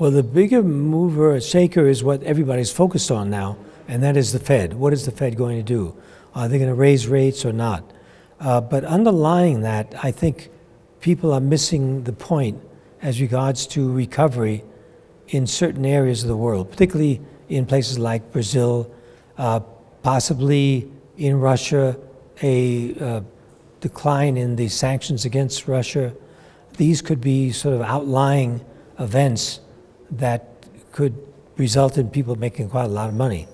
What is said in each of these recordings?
Well, the bigger mover, shaker, is what everybody's focused on now, and that is the Fed. What is the Fed going to do? Are they going to raise rates or not? But underlying that, I think people are missing the point as regards to recovery in certain areas of the world, particularly in places like Brazil, possibly in Russia, a decline in the sanctions against Russia. These could be sort of outlying events that could result in people making quite a lot of money.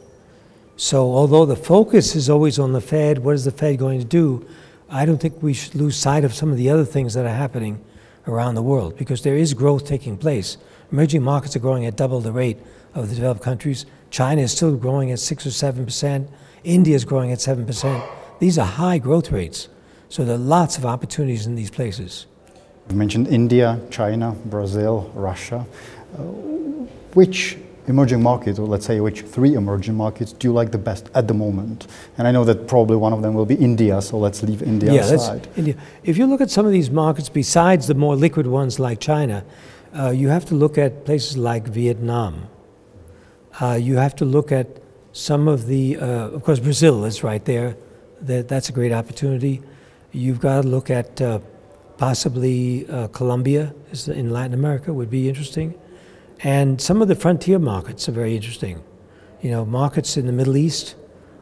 So although the focus is always on the Fed, what is the Fed going to do, I don't think we should lose sight of some of the other things that are happening around the world, because there is growth taking place. Emerging markets are growing at double the rate of the developed countries. China is still growing at 6 or 7%. India is growing at 7%. These are high growth rates. So there are lots of opportunities in these places. You mentioned India, China, Brazil, Russia. Which emerging market, or let's say which 3 emerging markets do you like the best at the moment? And I know that probably one of them will be India, so let's leave India aside. That's India. If you look at some of these markets, besides the more liquid ones like China, you have to look at places like Vietnam. You have to look at some of the, of course, Brazil is right there. That's a great opportunity. You've got to look at possibly Colombia in Latin America would be interesting. And some of the frontier markets are very interesting. You know, markets in the Middle East,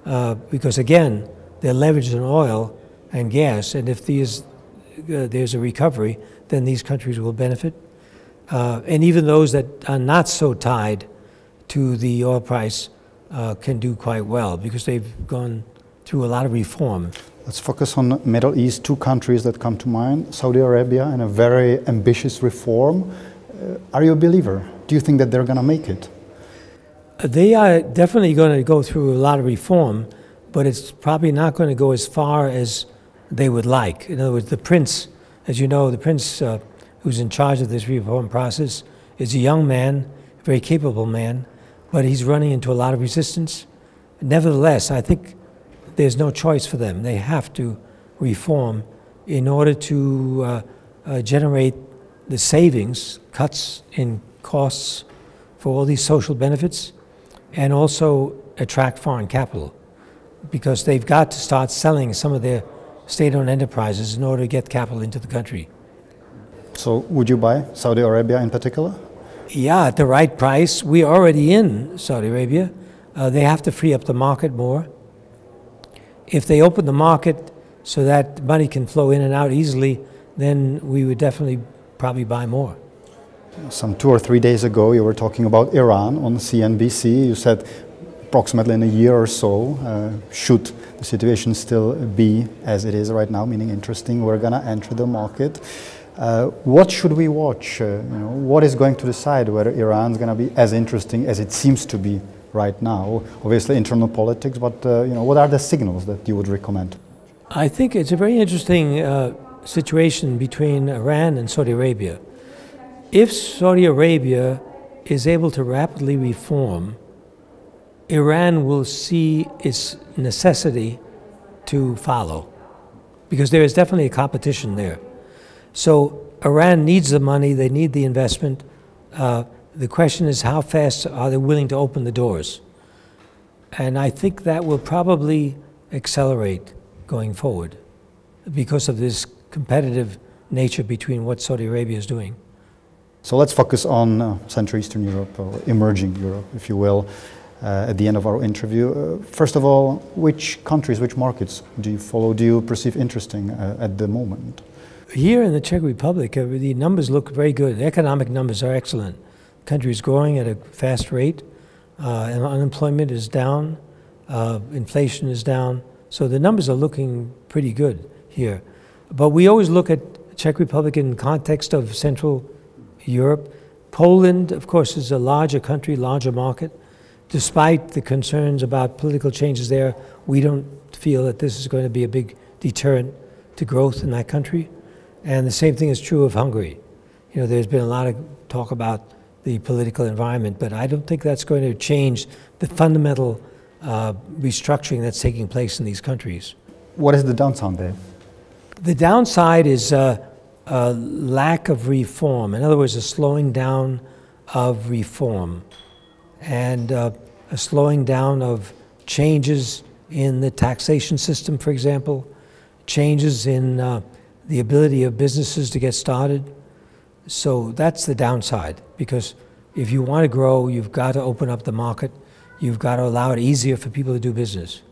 because again, they're leveraged on oil and gas, and if there's a recovery, then these countries will benefit. And even those that are not so tied to the oil price can do quite well, because they've gone through a lot of reform. Let's focus on the Middle East. 2 countries that come to mind, Saudi Arabia and a very ambitious reform. Are you a believer? Do you think that they're going to make it? They are definitely going to go through a lot of reform, but it's probably not going to go as far as they would like. In other words, the prince, as you know, the prince who's in charge of this reform process is a young man, a very capable man, but he's running into a lot of resistance. Nevertheless, I think there's no choice for them. They have to reform in order to generate the savings, cuts in costs for all these social benefits, and also attract foreign capital, because they've got to start selling some of their state-owned enterprises in order to get capital into the country. So would you buy Saudi Arabia in particular? Yeah, at the right price. We're already in Saudi Arabia. They have to free up the market more. If they open the market so that money can flow in and out easily, then we would definitely probably buy more. Some 2 or 3 days ago, you were talking about Iran on CNBC. You said approximately in a year or so, should the situation still be as it is right now, meaning interesting, we're going to enter the market. What should we watch? What is going to decide whether Iran is going to be as interesting as it seems to be right now? Obviously internal politics, but what are the signals that you would recommend? I think it's a very interesting situation between Iran and Saudi Arabia. If Saudi Arabia is able to rapidly reform, Iran will see its necessity to follow, because there is definitely a competition there. So Iran needs the money, they need the investment. The question is, how fast are they willing to open the doors? And I think that will probably accelerate going forward because of this competitive nature between what Saudi Arabia is doing. So let's focus on Central Eastern Europe, or emerging Europe, if you will, at the end of our interview. First of all, which countries, which markets do you follow, do you perceive interesting at the moment? Here in the Czech Republic, the numbers look very good. The economic numbers are excellent. The country is growing at a fast rate, and unemployment is down, inflation is down. So the numbers are looking pretty good here. But we always look at the Czech Republic in context of Central Europe. Poland, of course, is a larger country, larger market. Despite the concerns about political changes there, we don't feel that this is going to be a big deterrent to growth in that country. And the same thing is true of Hungary. You know, there's been a lot of talk about the political environment, but I don't think that's going to change the fundamental restructuring that's taking place in these countries. What is the downside there? The downside is a lack of reform. In other words, a slowing down of reform and a slowing down of changes in the taxation system, for example, changes in the ability of businesses to get started. So that's the downside, because if you want to grow, you've got to open up the market. You've got to allow it easier for people to do business.